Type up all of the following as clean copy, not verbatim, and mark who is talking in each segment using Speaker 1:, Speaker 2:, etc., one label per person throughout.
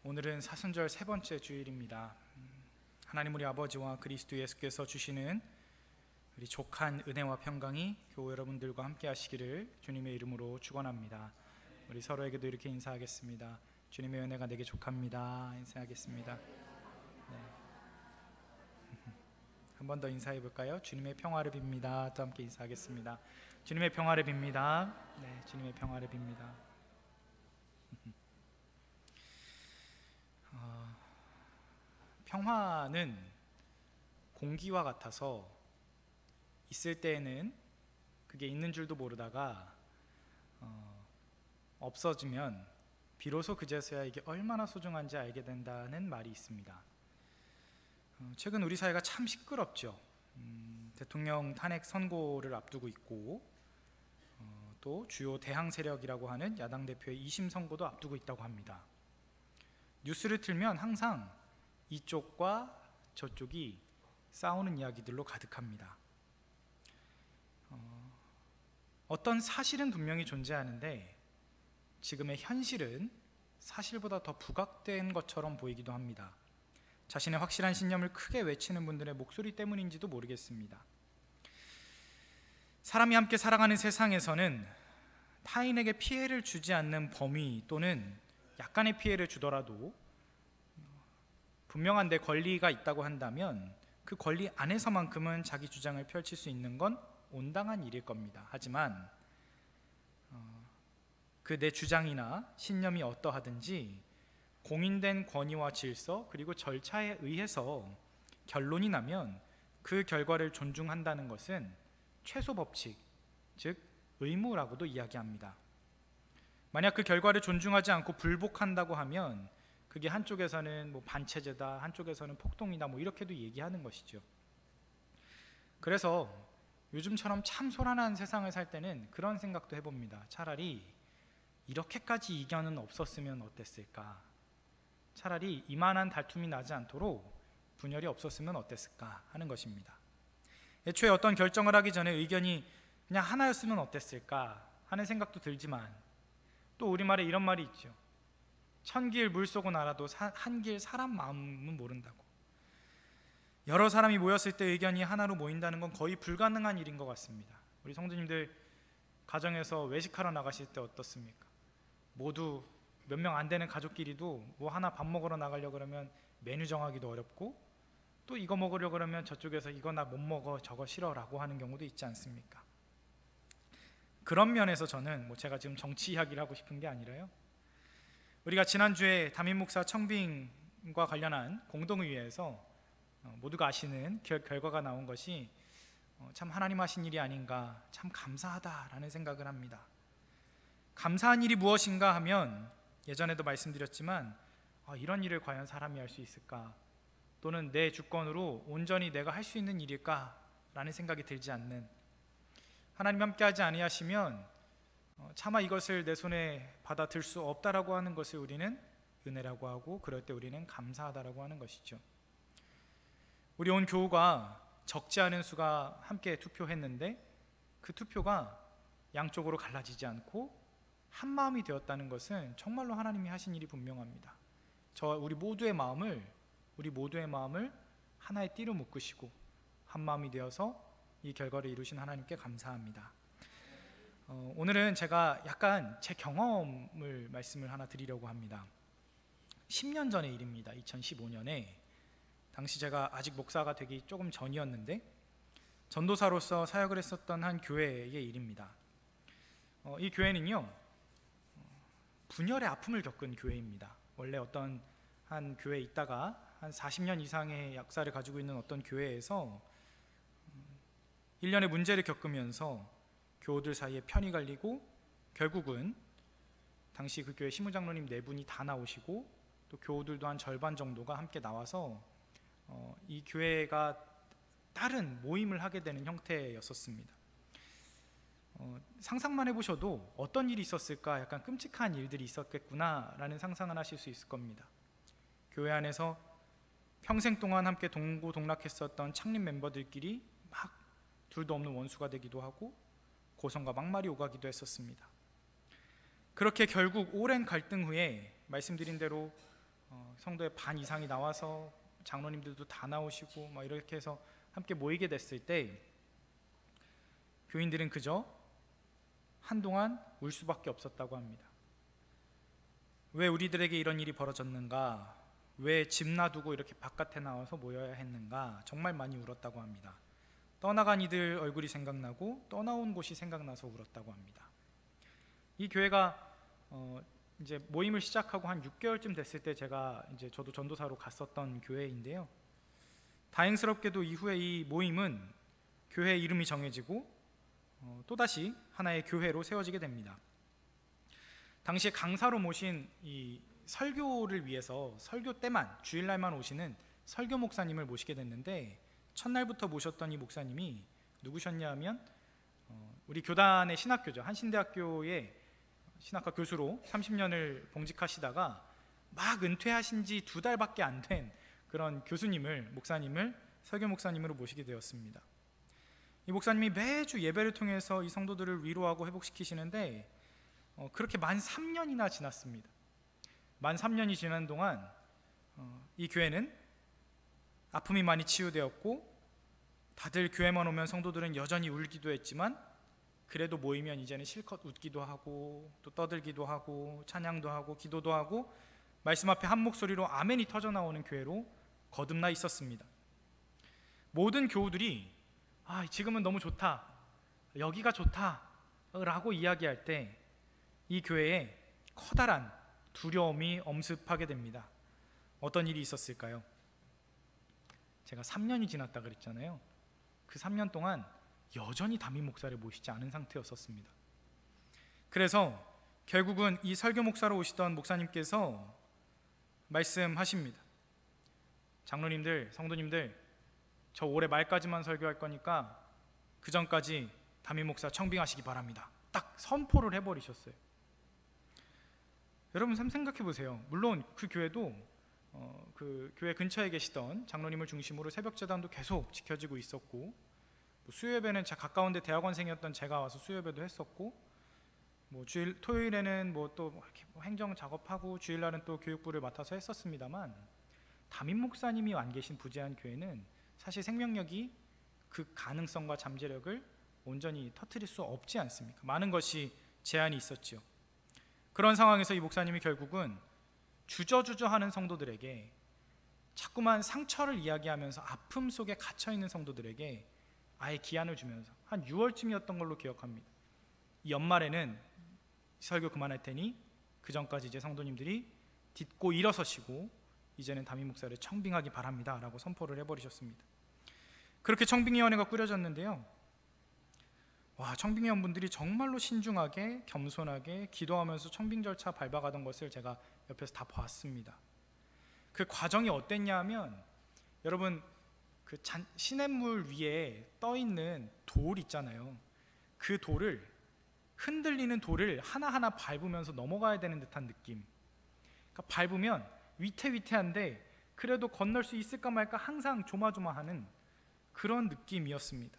Speaker 1: 오늘은 사순절 세 번째 주일입니다. 하나님 우리 아버지와 그리스도 예수께서 주시는 우리 족한 은혜와 평강이 교회 여러분들과 함께 하시기를 주님의 이름으로 축원합니다. 우리 서로에게도 이렇게 인사하겠습니다. 주님의 은혜가 내게 족합니다. 인사하겠습니다. 네. 한 번 더 인사해 볼까요? 주님의 평화를 빕니다. 또 함께 인사하겠습니다. 주님의 평화를 빕니다. 네, 주님의 평화를 빕니다. 평화는 공기와 같아서 있을 때에는 그게 있는 줄도 모르다가 없어지면 비로소 그제서야 이게 얼마나 소중한지 알게 된다는 말이 있습니다. 최근 우리 사회가 참 시끄럽죠. 대통령 탄핵 선고를 앞두고 있고 또 주요 대항 세력이라고 하는 야당 대표의 2심 선고도 앞두고 있다고 합니다. 뉴스를 틀면 항상 이쪽과 저쪽이 싸우는 이야기들로 가득합니다. 어떤 사실은 분명히 존재하는데 지금의 현실은 사실보다 더 부각된 것처럼 보이기도 합니다. 자신의 확실한 신념을 크게 외치는 분들의 목소리 때문인지도 모르겠습니다. 사람이 함께 살아가는 세상에서는 타인에게 피해를 주지 않는 범위 또는 약간의 피해를 주더라도 분명한 내 권리가 있다고 한다면 그 권리 안에서만큼은 자기 주장을 펼칠 수 있는 건 온당한 일일 겁니다. 하지만 그 내 주장이나 신념이 어떠하든지 공인된 권위와 질서 그리고 절차에 의해서 결론이 나면 그 결과를 존중한다는 것은 최소 법칙, 즉 의무라고도 이야기합니다. 만약 그 결과를 존중하지 않고 불복한다고 하면 그게 한쪽에서는 반체제다, 한쪽에서는 폭동이다, 이렇게도 얘기하는 것이죠. 그래서 요즘처럼 참 소란한 세상을 살 때는 그런 생각도 해봅니다. 차라리 이렇게까지 이견은 없었으면 어땠을까? 차라리 이만한 다툼이 나지 않도록 분열이 없었으면 어땠을까 하는 것입니다. 애초에 어떤 결정을 하기 전에 의견이 그냥 하나였으면 어땠을까 하는 생각도 들지만 또 우리말에 이런 말이 있죠. 천길 물속은 알아도 한길 사람 마음은 모른다고. 여러 사람이 모였을 때 의견이 하나로 모인다는 건 거의 불가능한 일인 것 같습니다. 우리 성도님들 가정에서 외식하러 나가실 때 어떻습니까? 모두 몇 명 안 되는 가족끼리도 하나 밥 먹으러 나가려고 그러면 메뉴 정하기도 어렵고 또 이거 먹으려고 그러면 저쪽에서 이거 나 못 먹어, 저거 싫어라고 하는 경우도 있지 않습니까? 그런 면에서 저는 제가 지금 정치 이야기를 하고 싶은 게 아니라요, 우리가 지난주에 담임 목사 청빙과 관련한 공동의회에서 모두가 아시는 결과가 나온 것이 참 하나님 하신 일이 아닌가, 참 감사하다라는 생각을 합니다. 감사한 일이 무엇인가 하면 예전에도 말씀드렸지만 이런 일을 과연 사람이 할 수 있을까, 또는 내 주권으로 온전히 내가 할 수 있는 일일까 라는 생각이 들지 않는, 하나님 함께하지 아니하시면 차마 이것을 내 손에 받아들 수 없다라고 하는 것을 우리는 은혜라고 하고, 그럴 때 우리는 감사하다라고 하는 것이죠. 우리 온 교우가 적지 않은 수가 함께 투표했는데 그 투표가 양쪽으로 갈라지지 않고 한 마음이 되었다는 것은 정말로 하나님이 하신 일이 분명합니다. 우리 모두의 마음을 하나의 띠로 묶으시고 한 마음이 되어서 이 결과를 이루신 하나님께 감사합니다. 오늘은 제가 약간 제 경험을 말씀을 하나 드리려고 합니다. 10년 전의 일입니다. 2015년에 당시 제가 아직 목사가 되기 조금 전이었는데 전도사로서 사역을 했었던 한 교회의 일입니다. 이 교회는요, 분열의 아픔을 겪은 교회입니다. 원래 어떤 한 교회에 있다가 한 40년 이상의 역사를 가지고 있는 어떤 교회에서 일련의 문제를 겪으면서 교우들 사이에 편이 갈리고 결국은 당시 그 교회 시무장로님 4분이 다 나오시고 또 교우들도 한 절반 정도가 함께 나와서 이 교회가 다른 모임을 하게 되는 형태였었습니다. 상상만 해보셔도 어떤 일이 있었을까, 약간 끔찍한 일들이 있었겠구나 라는 상상을 하실 수 있을 겁니다. 교회 안에서 평생 동안 함께 동고동락했었던 창립 멤버들끼리 막 둘도 없는 원수가 되기도 하고 고성과 막말이 오가기도 했었습니다. 그렇게 결국 오랜 갈등 후에 말씀드린 대로 성도의 반 이상이 나와서 장로님들도 다 나오시고 막 이렇게 해서 함께 모이게 됐을 때 교인들은 그저 한동안 울 수밖에 없었다고 합니다. 왜 우리들에게 이런 일이 벌어졌는가? 왜 집 놔두고 이렇게 바깥에 나와서 모여야 했는가? 정말 많이 울었다고 합니다. 떠나간 이들 얼굴이 생각나고 떠나온 곳이 생각나서 울었다고 합니다. 이 교회가 이제 모임을 시작하고 한 6개월쯤 됐을 때 제가 이제 저도 전도사로 갔었던 교회인데요. 다행스럽게도 이후에 이 모임은 교회 이름이 정해지고 또다시 하나의 교회로 세워지게 됩니다. 당시에 강사로 모신 이 설교를 위해서 설교 때만 주일날만 오시는 설교 목사님을 모시게 됐는데 첫날부터 모셨던 이 목사님이 누구셨냐 하면 우리 교단의 신학교죠. 한신대학교의 신학과 교수로 30년을 봉직하시다가 막 은퇴하신 지 2달밖에 안 된 그런 목사님을 설교 목사님으로 모시게 되었습니다. 이 목사님이 매주 예배를 통해서 이 성도들을 위로하고 회복시키시는데 그렇게 만 3년이나 지났습니다. 만 3년이 지난 동안 이 교회는 아픔이 많이 치유되었고 다들 교회만 오면 성도들은 여전히 울기도 했지만 그래도 모이면 이제는 실컷 웃기도 하고 또 떠들기도 하고 찬양도 하고 기도도 하고 말씀 앞에 한 목소리로 아멘이 터져 나오는 교회로 거듭나 있었습니다. 모든 교우들이 지금은 너무 좋다, 여기가 좋다 라고 이야기할 때 이 교회에 커다란 두려움이 엄습하게 됩니다. 어떤 일이 있었을까요? 제가 3년이 지났다 그랬잖아요. 그 3년 동안 여전히 담임 목사를 모시지 않은 상태였었습니다. 그래서 결국은 이 설교 목사로 오시던 목사님께서 말씀하십니다. 장로님들, 성도님들, 저 올해 말까지만 설교할 거니까 그 전까지 담임 목사 청빙하시기 바랍니다. 딱 선포를 해버리셨어요. 여러분 한번 생각해 보세요. 물론 그 교회도 그 교회 근처에 계시던 장로님을 중심으로 새벽 제단도 계속 지켜지고 있었고 수요예배는 가까운데 대학원생이었던 제가 와서 수요예배도 했었고 토요일에는 또 행정 작업하고 주일날은 또 교육부를 맡아서 했었습니다만 담임 목사님이 안 계신 부재한 교회는 사실 생명력이 그 가능성과 잠재력을 온전히 터뜨릴 수 없지 않습니까? 많은 것이 제한이 있었죠. 그런 상황에서 이 목사님이 결국은 주저주저하는 성도들에게 자꾸만 상처를 이야기하면서 아픔 속에 갇혀있는 성도들에게 아예 기한을 주면서 한 6월쯤이었던 걸로 기억합니다. 이 연말에는 설교 그만할 테니 그 전까지 이제 성도님들이 딛고 일어서시고 이제는 담임 목사를 청빙하기 바랍니다 라고 선포를 해버리셨습니다. 그렇게 청빙위원회가 꾸려졌는데요, 청빙위원분들이 정말로 신중하게 겸손하게 기도하면서 청빙 절차 밟아가던 것을 제가 옆에서 다 봤습니다. 그 과정이 어땠냐 하면 여러분 그 시냇물 위에 떠있는 돌 있잖아요. 그 돌을 흔들리는 돌을 하나하나 밟으면서 넘어가야 되는 듯한 느낌. 그러니까 밟으면 위태위태한데 그래도 건널 수 있을까 말까 항상 조마조마하는 그런 느낌이었습니다.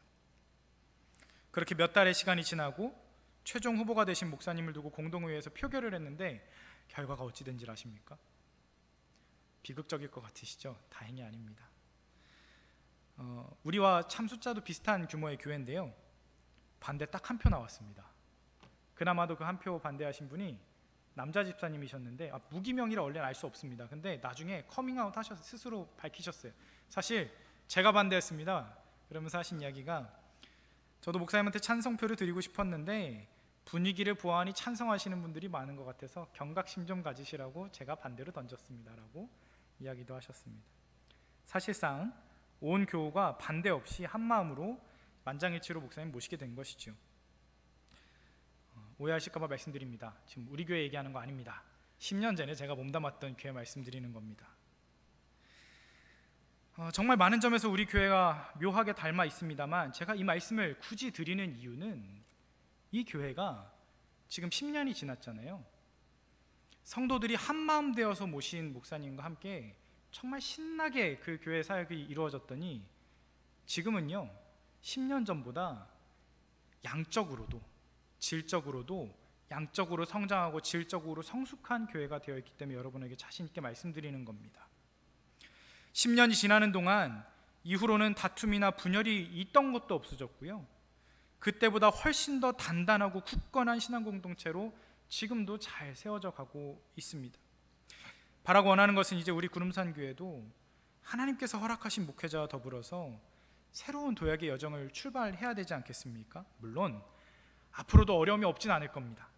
Speaker 1: 그렇게 몇 달의 시간이 지나고 최종 후보가 되신 목사님을 두고 공동의회에서 표결을 했는데 결과가 어찌 된지 아십니까? 비극적일 것 같으시죠? 다행히 아닙니다. 우리와 참 숫자도 비슷한 규모의 교회인데요, 반대 딱 한 표 나왔습니다. 그나마도 그 한 표 반대하신 분이 남자 집사님이셨는데 무기명이라 원래는 알 수 없습니다. 근데 나중에 커밍아웃 하셔서 스스로 밝히셨어요. 사실 제가 반대했습니다. 그러면서 하신 이야기가 저도 목사님한테 찬성표를 드리고 싶었는데 분위기를 보아하니 찬성하시는 분들이 많은 것 같아서 경각심 좀 가지시라고 제가 반대로 던졌습니다 라고 이야기도 하셨습니다. 사실상 온 교우가 반대 없이 한마음으로 만장일치로 목사님 모시게 된 것이죠. 오해하실까 봐 말씀드립니다. 지금 우리 교회 얘기하는 거 아닙니다. 10년 전에 제가 몸담았던 교회 말씀드리는 겁니다. 정말 많은 점에서 우리 교회가 묘하게 닮아 있습니다만 제가 이 말씀을 굳이 드리는 이유는 이 교회가 지금 10년이 지났잖아요. 성도들이 한마음 되어서 모신 목사님과 함께 정말 신나게 그 교회 사역이 이루어졌더니 지금은요 10년 전보다 양적으로도 질적으로도 양적으로 성장하고 질적으로 성숙한 교회가 되어 있기 때문에 여러분에게 자신 있게 말씀드리는 겁니다. 10년이 지나는 동안 이후로는 다툼이나 분열이 있던 것도 없어졌고요, 그때보다 훨씬 더 단단하고 굳건한 신앙 공동체로 지금도 잘 세워져 가고 있습니다. 바라고 원하는 것은 이제 우리 구름산 교회도 하나님께서 허락하신 목회자와 더불어서 새로운 도약의 여정을 출발해야 되지 않겠습니까? 물론 앞으로도 어려움이 없진 않을 겁니다.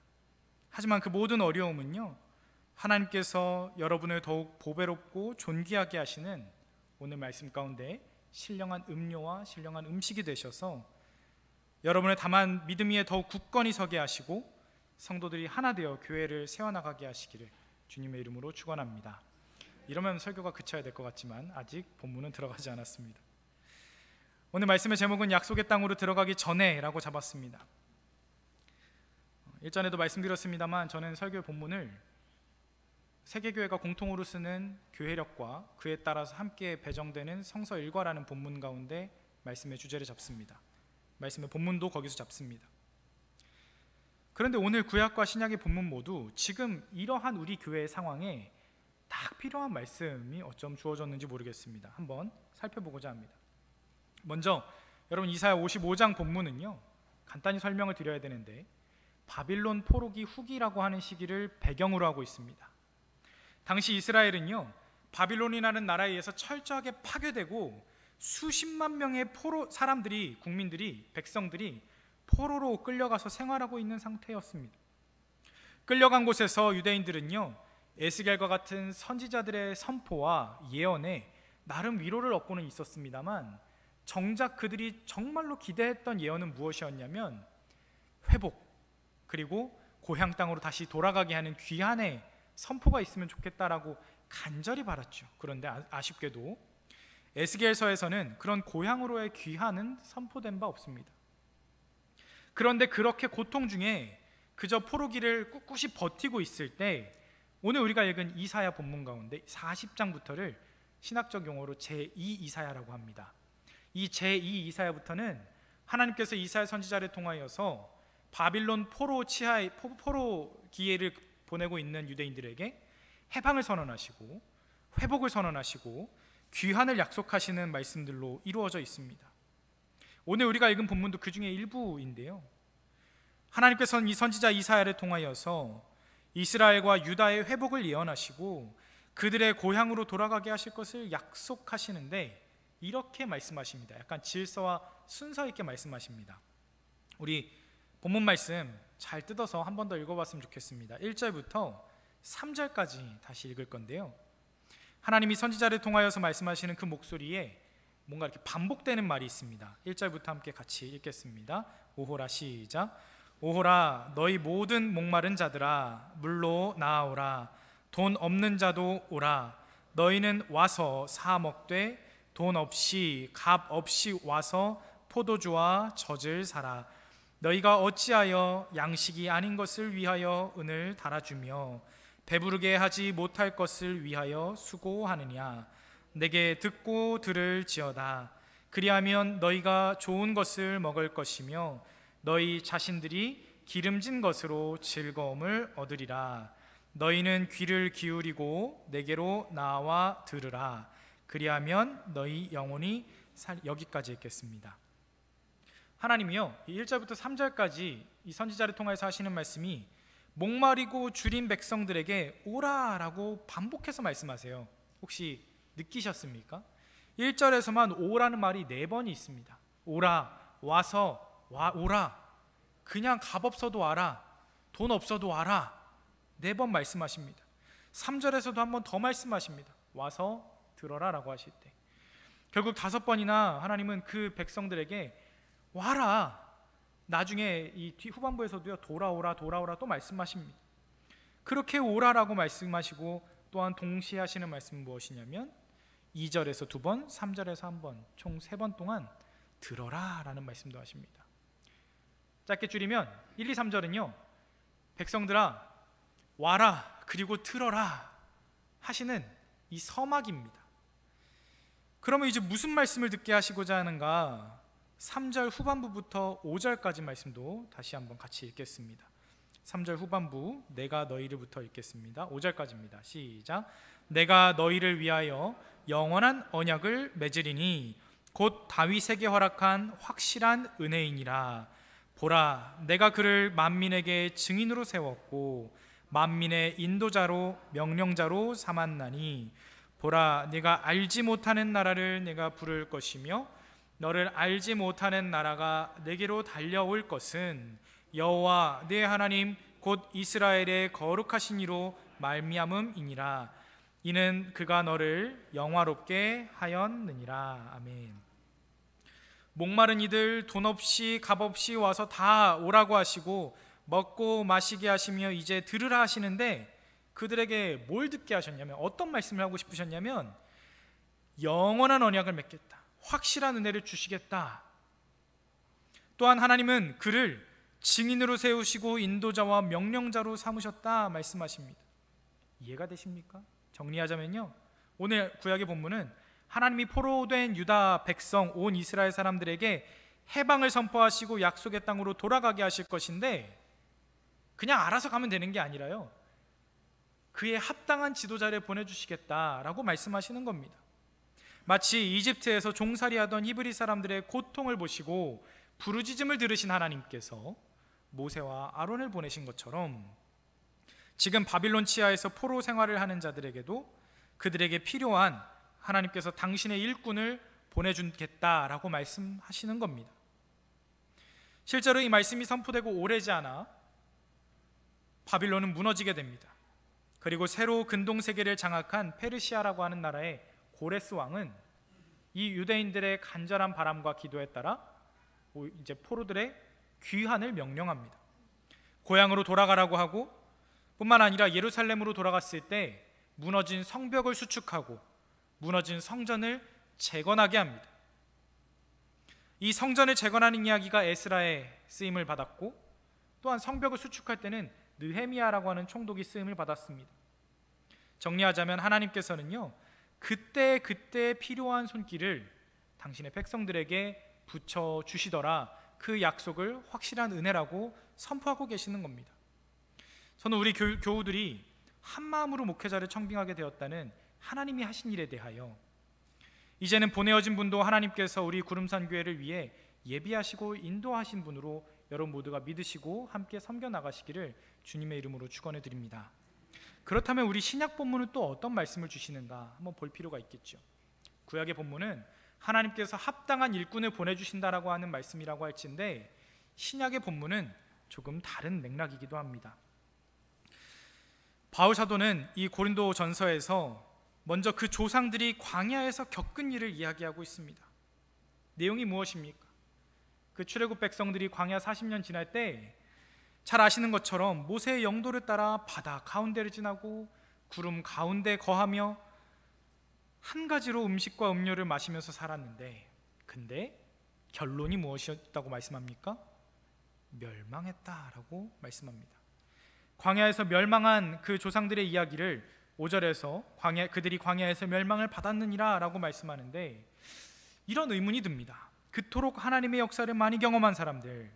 Speaker 1: 하지만 그 모든 어려움은요, 하나님께서 여러분을 더욱 보배롭고 존귀하게 하시는 오늘 말씀 가운데 신령한 음료와 신령한 음식이 되셔서 여러분의 다만 믿음 위에 더욱 굳건히 서게 하시고 성도들이 하나 되어 교회를 세워나가게 하시기를 주님의 이름으로 축원합니다. 이러면 설교가 그쳐야 될 것 같지만 아직 본문은 들어가지 않았습니다. 오늘 말씀의 제목은 약속의 땅으로 들어가기 전에라고 잡았습니다. 일전에도 말씀드렸습니다만 저는 설교의 본문을 세계교회가 공통으로 쓰는 교회력과 그에 따라서 함께 배정되는 성서 일과라는 본문 가운데 말씀의 주제를 잡습니다. 말씀의 본문도 거기서 잡습니다. 그런데 오늘 구약과 신약의 본문 모두 지금 이러한 우리 교회의 상황에 딱 필요한 말씀이 어쩜 주어졌는지 모르겠습니다. 한번 살펴보고자 합니다. 먼저 여러분 이사야 55장 본문은요, 간단히 설명을 드려야 되는데 바빌론 포로기 후기라고 하는 시기를 배경으로 하고 있습니다. 당시 이스라엘은요, 바빌론이라는 나라에 의해서 철저하게 파괴되고 수십만 명의 사람들이, 국민들이, 백성들이 포로로 끌려가서 생활하고 있는 상태였습니다. 끌려간 곳에서 유대인들은요, 에스겔과 같은 선지자들의 선포와 예언에 나름 위로를 얻고는 있었습니다만 정작 그들이 정말로 기대했던 예언은 무엇이었냐면 회복, 그리고 고향 땅으로 다시 돌아가게 하는 귀환의 선포가 있으면 좋겠다라고 간절히 바랐죠. 그런데 아쉽게도 에스겔서에서는 그런 고향으로의 귀환은 선포된 바 없습니다. 그런데 그렇게 고통 중에 그저 포로기를 꿋꿋이 버티고 있을 때 오늘 우리가 읽은 이사야 본문 가운데 40장부터를 신학적 용어로 제2 이사야라고 합니다. 이 제2 이사야부터는 하나님께서 이사야 선지자를 통하여서 바빌론 포로 기회를 보내고 있는 유대인들에게 해방을 선언하시고 회복을 선언하시고 귀환을 약속하시는 말씀들로 이루어져 있습니다. 오늘 우리가 읽은 본문도 그 중에 일부인데요, 하나님께서는 이 선지자 이사야를 통하여서 이스라엘과 유다의 회복을 예언하시고 그들의 고향으로 돌아가게 하실 것을 약속하시는데 이렇게 말씀하십니다. 약간 질서와 순서 있게 말씀하십니다. 우리 본문 말씀 잘 뜯어서 한 번 더 읽어봤으면 좋겠습니다. 1절부터 3절까지 다시 읽을 건데요, 하나님이 선지자를 통하여서 말씀하시는 그 목소리에 뭔가 이렇게 반복되는 말이 있습니다. 1절부터 함께 같이 읽겠습니다. 오호라, 시작. 오호라, 너희 모든 목마른 자들아 물로 나아오라. 돈 없는 자도 오라. 너희는 와서 사 먹되 돈 없이 값 없이 와서 포도주와 젖을 사라. 너희가 어찌하여 양식이 아닌 것을 위하여 은을 달아주며 배부르게 하지 못할 것을 위하여 수고하느냐. 내게 듣고 들을지어다. 그리하면 너희가 좋은 것을 먹을 것이며 너희 자신들이 기름진 것으로 즐거움을 얻으리라. 너희는 귀를 기울이고 내게로 나와 들으라. 그리하면 너희 영혼이 여기까지 읽겠습니다. 하나님이요, 1절부터 3절까지 이 선지자를 통해서 하시는 말씀이 목마르고 줄인 백성들에게 오라라고 반복해서 말씀하세요. 혹시 느끼셨습니까? 1절에서만 오라는 말이 4번이 있습니다. 오라, 와서, 오라, 그냥 값 없어도 와라, 돈 없어도 와라, 4번 말씀하십니다. 3절에서도 한 번 더 말씀하십니다. 와서 들어라 라고 하실 때 결국 5번이나 하나님은 그 백성들에게 와라, 나중에 이 후반부에서도요, 돌아오라 돌아오라 또 말씀하십니다. 그렇게 오라라고 말씀하시고 또한 동시에 하시는 말씀은 무엇이냐면 2절에서 2번, 3절에서 1번, 총 3번 동안 들어라 라는 말씀도 하십니다. 짧게 줄이면 1, 2, 3절은요 백성들아 와라 그리고 들어라 하시는 이 서막입니다. 그러면 이제 무슨 말씀을 듣게 하시고자 하는가? 3절 후반부부터 5절까지 말씀도 다시 한번 같이 읽겠습니다. 3절 후반부 내가 너희를부터 읽겠습니다. 5절까지입니다. 시작. 내가 너희를 위하여 영원한 언약을 맺으리니 곧 다윗에게 허락한 확실한 은혜이니라. 보라, 내가 그를 만민에게 증인으로 세웠고 만민의 인도자로 명령자로 삼았나니 보라, 네가 알지 못하는 나라를 내가 부를 것이며 너를 알지 못하는 나라가 내게로 달려올 것은 여호와 네 하나님 곧 이스라엘의 거룩하신 이로 말미암음이니라. 이는 그가 너를 영화롭게 하였느니라. 아멘. 목마른 이들 돈 없이 값 없이 와서 다 오라고 하시고 먹고 마시게 하시며 이제 들으라 하시는데 그들에게 뭘 듣게 하셨냐면, 어떤 말씀을 하고 싶으셨냐면 영원한 언약을 맺겠다, 확실한 은혜를 주시겠다. 또한 하나님은 그를 증인으로 세우시고 인도자와 명령자로 삼으셨다 말씀하십니다. 이해가 되십니까? 정리하자면요, 오늘 구약의 본문은 하나님이 포로된 유다 백성 온 이스라엘 사람들에게 해방을 선포하시고 약속의 땅으로 돌아가게 하실 것인데 그냥 알아서 가면 되는 게 아니라요, 그에 합당한 지도자를 보내주시겠다라고 말씀하시는 겁니다. 마치 이집트에서 종살이하던 히브리 사람들의 고통을 보시고 부르짖음을 들으신 하나님께서 모세와 아론을 보내신 것처럼 지금 바빌론 치하에서 포로 생활을 하는 자들에게도 그들에게 필요한 하나님께서 당신의 일꾼을 보내주겠다라고 말씀하시는 겁니다. 실제로 이 말씀이 선포되고 오래지 않아 바빌론은 무너지게 됩니다. 그리고 새로 근동세계를 장악한 페르시아라고 하는 나라의 고레스 왕은 이 유대인들의 간절한 바람과 기도에 따라 이제 포로들의 귀환을 명령합니다. 고향으로 돌아가라고 하고, 뿐만 아니라 예루살렘으로 돌아갔을 때 무너진 성벽을 수축하고 무너진 성전을 재건하게 합니다. 이 성전을 재건하는 이야기가 에스라의 쓰임을 받았고, 또한 성벽을 수축할 때는 느헤미야라고 하는 총독이 쓰임을 받았습니다. 정리하자면 하나님께서는요, 그때 필요한 손길을 당신의 백성들에게 붙여주시더라, 그 약속을 확실한 은혜라고 선포하고 계시는 겁니다. 저는 우리 교우들이 한마음으로 목회자를 청빙하게 되었다는 하나님이 하신 일에 대하여 이제는 보내어진 분도 하나님께서 우리 구름산 교회를 위해 예비하시고 인도하신 분으로 여러분 모두가 믿으시고 함께 섬겨나가시기를 주님의 이름으로 축원해 드립니다. 그렇다면 우리 신약 본문은 또 어떤 말씀을 주시는가 한번 볼 필요가 있겠죠. 구약의 본문은 하나님께서 합당한 일꾼을 보내주신다라고 하는 말씀이라고 할진데, 신약의 본문은 조금 다른 맥락이기도 합니다. 바울 사도는 이 고린도 전서에서 먼저 그 조상들이 광야에서 겪은 일을 이야기하고 있습니다. 내용이 무엇입니까? 그 출애굽 백성들이 광야 40년 지날 때 잘 아시는 것처럼 모세의 영도를 따라 바다 가운데를 지나고 구름 가운데 거하며 한 가지로 음식과 음료를 마시면서 살았는데, 근데 결론이 무엇이었다고 말씀합니까? 멸망했다라고 말씀합니다. 광야에서 멸망한 그 조상들의 이야기를 5절에서 그들이 광야에서 멸망을 받았느니라 라고 말씀하는데, 이런 의문이 듭니다. 그토록 하나님의 역사를 많이 경험한 사람들,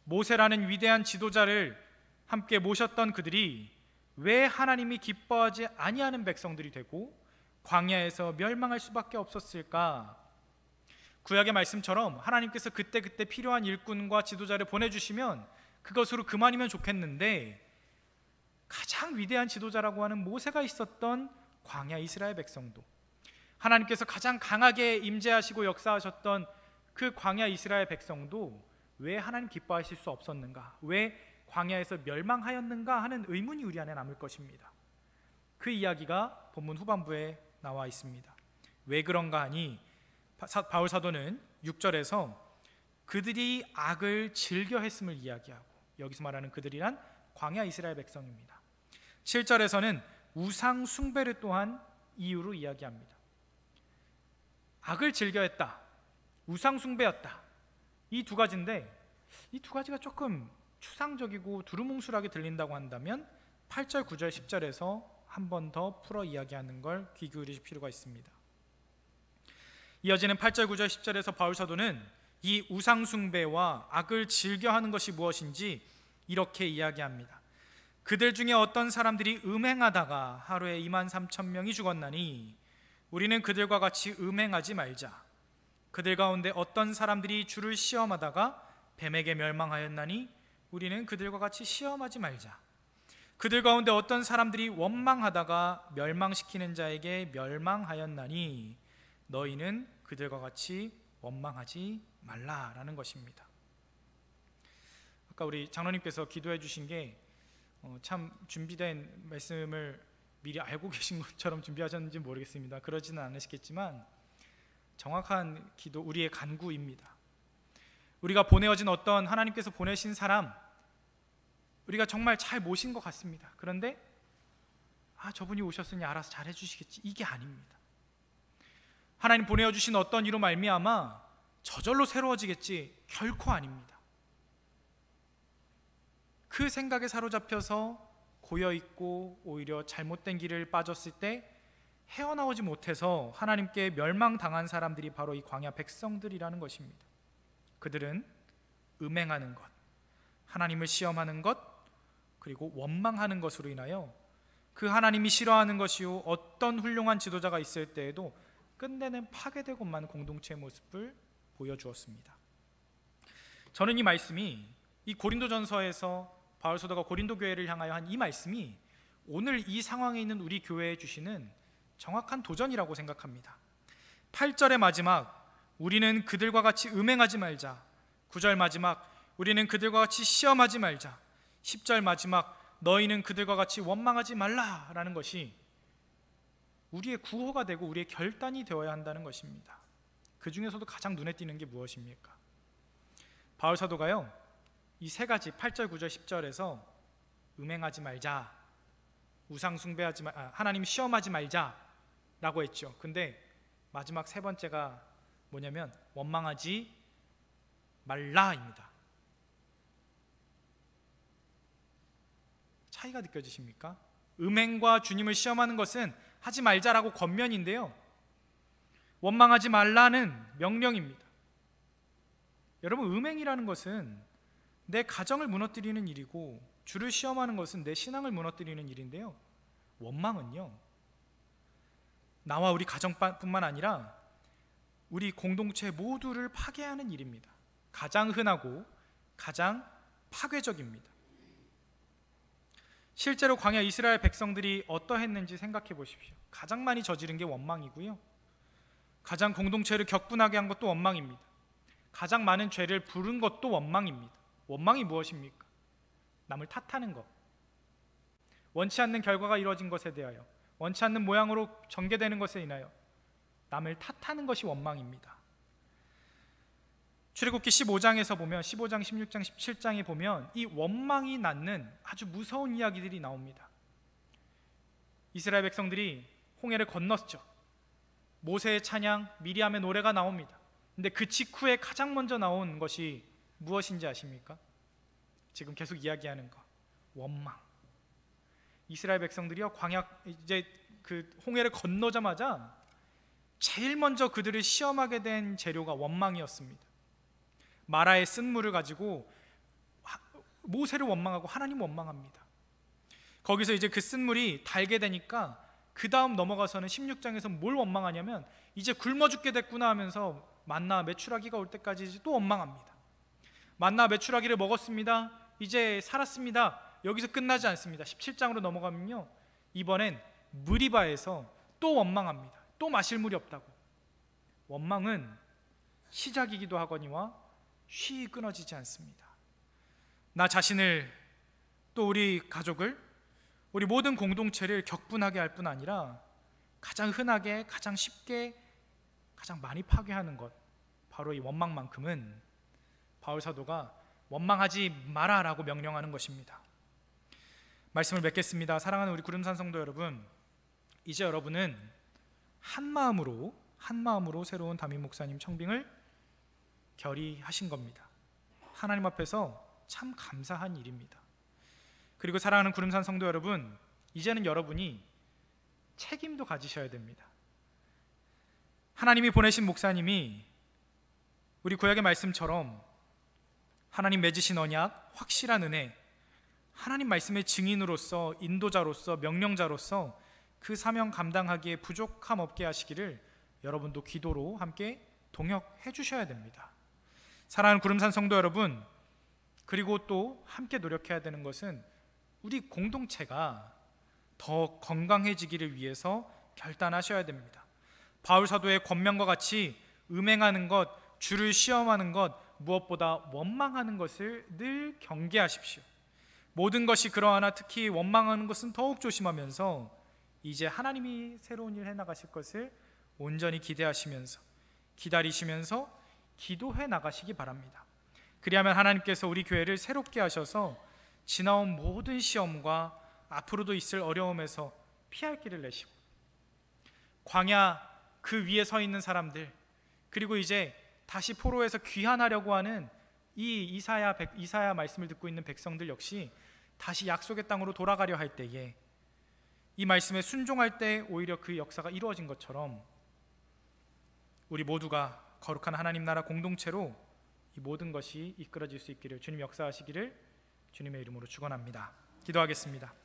Speaker 1: 모세라는 위대한 지도자를 함께 모셨던 그들이 왜 하나님이 기뻐하지 아니하는 백성들이 되고 광야에서 멸망할 수밖에 없었을까? 구약의 말씀처럼 하나님께서 그때 필요한 일꾼과 지도자를 보내주시면 그것으로 그만이면 좋겠는데, 가장 위대한 지도자라고 하는 모세가 있었던 광야 이스라엘 백성도, 하나님께서 가장 강하게 임재하시고 역사하셨던 그 광야 이스라엘 백성도 왜 하나님 기뻐하실 수 없었는가, 왜 광야에서 멸망하였는가 하는 의문이 우리 안에 남을 것입니다. 그 이야기가 본문 후반부에 나와 있습니다. 왜 그런가 하니 바울 사도는 6절에서 그들이 악을 즐겨 했음을 이야기하고, 여기서 말하는 그들이란 광야 이스라엘 백성입니다. 7절에서는 우상 숭배를 또한 이유로 이야기합니다. 악을 즐겨 했다, 우상 숭배였다, 이 두 가지인데 이 두 가지가 조금 추상적이고 두루뭉술하게 들린다고 한다면 8절, 9절, 10절에서 한 번 더 풀어 이야기하는 걸 귀 기울이실 필요가 있습니다. 이어지는 8절, 9절, 10절에서 바울 사도는 이 우상 숭배와 악을 즐겨하는 것이 무엇인지 이렇게 이야기합니다. 그들 중에 어떤 사람들이 음행하다가 하루에 23,000명이 죽었나니 우리는 그들과 같이 음행하지 말자. 그들 가운데 어떤 사람들이 주를 시험하다가 뱀에게 멸망하였나니 우리는 그들과 같이 시험하지 말자. 그들 가운데 어떤 사람들이 원망하다가 멸망시키는 자에게 멸망하였나니 너희는 그들과 같이 원망하지 말라라는 것입니다. 아까 우리 장로님께서 기도해 주신 게 참 준비된 말씀을 미리 알고 계신 것처럼 준비하셨는지 모르겠습니다. 그러지는 않으시겠지만 정확한 기도, 우리의 간구입니다. 우리가 보내어진 어떤 하나님께서 보내신 사람, 우리가 정말 잘 모신 것 같습니다. 그런데 저분이 오셨으니 알아서 잘 해주시겠지, 이게 아닙니다. 하나님 보내어주신 어떤 이로 말미암아 저절로 새로워지겠지, 결코 아닙니다. 그 생각에 사로잡혀서 고여있고 오히려 잘못된 길을 빠졌을 때 헤어나오지 못해서 하나님께 멸망당한 사람들이 바로 이 광야 백성들이라는 것입니다. 그들은 음행하는 것, 하나님을 시험하는 것, 그리고 원망하는 것으로 인하여 그 하나님이 싫어하는 것이요 어떤 훌륭한 지도자가 있을 때에도 끝내는 파괴되고 만 공동체의 모습을 보여주었습니다. 저는 이 말씀이, 이 고린도전서에서 바울 사도가 고린도 교회를 향하여 한 이 말씀이 오늘 이 상황에 있는 우리 교회에 주시는 정확한 도전이라고 생각합니다. 8절의 마지막, 우리는 그들과 같이 음행하지 말자. 9절 마지막, 우리는 그들과 같이 시험하지 말자. 10절 마지막, 너희는 그들과 같이 원망하지 말라라는 것이 우리의 구호가 되고 우리의 결단이 되어야 한다는 것입니다. 그 중에서도 가장 눈에 띄는 게 무엇입니까? 바울 사도가요, 이 세 가지 8절, 9절, 10절에서 음행하지 말자, 우상 숭배하지 하나님 시험하지 말자라고 했죠. 근데 마지막 세 번째가 뭐냐면 원망하지 말라입니다. 차이가 느껴지십니까? 음행과 주님을 시험하는 것은 하지 말자라고 권면인데요, 원망하지 말라는 명령입니다. 여러분, 음행이라는 것은 내 가정을 무너뜨리는 일이고 주를 시험하는 것은 내 신앙을 무너뜨리는 일인데요, 원망은요, 나와 우리 가정뿐만 아니라 우리 공동체 모두를 파괴하는 일입니다. 가장 흔하고 가장 파괴적입니다. 실제로 광야 이스라엘 백성들이 어떠했는지 생각해 보십시오. 가장 많이 저지른 게 원망이고요, 가장 공동체를 격분하게 한 것도 원망입니다. 가장 많은 죄를 부른 것도 원망입니다. 원망이 무엇입니까? 남을 탓하는 것, 원치 않는 결과가 이루어진 것에 대하여, 원치 않는 모양으로 전개되는 것에 인하여 남을 탓하는 것이 원망입니다. 출애굽기 15장에서 보면 15장, 16장, 17장에 보면 이 원망이 낳는 아주 무서운 이야기들이 나옵니다. 이스라엘 백성들이 홍해를 건넜죠. 모세의 찬양, 미리암의 노래가 나옵니다. 근데 그 직후에 가장 먼저 나온 것이 무엇인지 아십니까? 지금 계속 이야기하는 거, 원망. 이스라엘 백성들이요, 광야 이제 그 홍해를 건너자마자 제일 먼저 그들을 시험하게 된 재료가 원망이었습니다. 마라의 쓴물을 가지고 모세를 원망하고 하나님 원망합니다. 거기서 이제 그 쓴물이 달게 되니까 그 다음 넘어가서는 16장에서 뭘 원망하냐면 이제 굶어 죽게 됐구나 하면서 만나 메추라기가 올 때까지 또 원망합니다. 만나 메추라기를 먹었습니다, 이제 살았습니다. 여기서 끝나지 않습니다. 17장으로 넘어가면요, 이번엔 무리바에서 또 원망합니다. 또 마실 물이 없다고. 원망은 시작이기도 하거니와 쉬이 끊어지지 않습니다. 나 자신을, 또 우리 가족을, 우리 모든 공동체를 격분하게 할 뿐 아니라 가장 흔하게, 가장 쉽게, 가장 많이 파괴하는 것, 바로 이 원망만큼은 바울 사도가 원망하지 마라라고 명령하는 것입니다. 말씀을 맺겠습니다. 사랑하는 우리 구름산 성도 여러분, 이제 여러분은 한 마음으로 새로운 담임 목사님 청빙을 결의하신 겁니다. 하나님 앞에서 참 감사한 일입니다. 그리고 사랑하는 구름산 성도 여러분, 이제는 여러분이 책임도 가지셔야 됩니다. 하나님이 보내신 목사님이 우리 구약의 말씀처럼 하나님 맺으신 언약, 확실한 은혜, 하나님 말씀의 증인으로서, 인도자로서, 명령자로서 그 사명 감당하기에 부족함 없게 하시기를 여러분도 기도로 함께 동역해 주셔야 됩니다. 사랑하는 구름산 성도 여러분, 그리고 또 함께 노력해야 되는 것은 우리 공동체가 더 건강해지기를 위해서 결단하셔야 됩니다. 바울 사도의 권면과 같이 음행하는 것, 주를 시험하는 것, 무엇보다 원망하는 것을 늘 경계하십시오. 모든 것이 그러하나 특히 원망하는 것은 더욱 조심하면서 이제 하나님이 새로운 일 해나가실 것을 온전히 기대하시면서, 기다리시면서 기도해 나가시기 바랍니다. 그리하면 하나님께서 우리 교회를 새롭게 하셔서 지나온 모든 시험과 앞으로도 있을 어려움에서 피할 길을 내시고, 광야 그 위에 서 있는 사람들, 그리고 이제 다시 포로에서 귀환하려고 하는 이 이사야 말씀을 듣고 있는 백성들 역시 다시 약속의 땅으로 돌아가려 할 때에 이 말씀에 순종할 때 오히려 그 역사가 이루어진 것처럼 우리 모두가 거룩한 하나님 나라 공동체로 이 모든 것이 이끌어질 수 있기를 주님 역사하시기를 주님의 이름으로 축원합니다. 기도하겠습니다.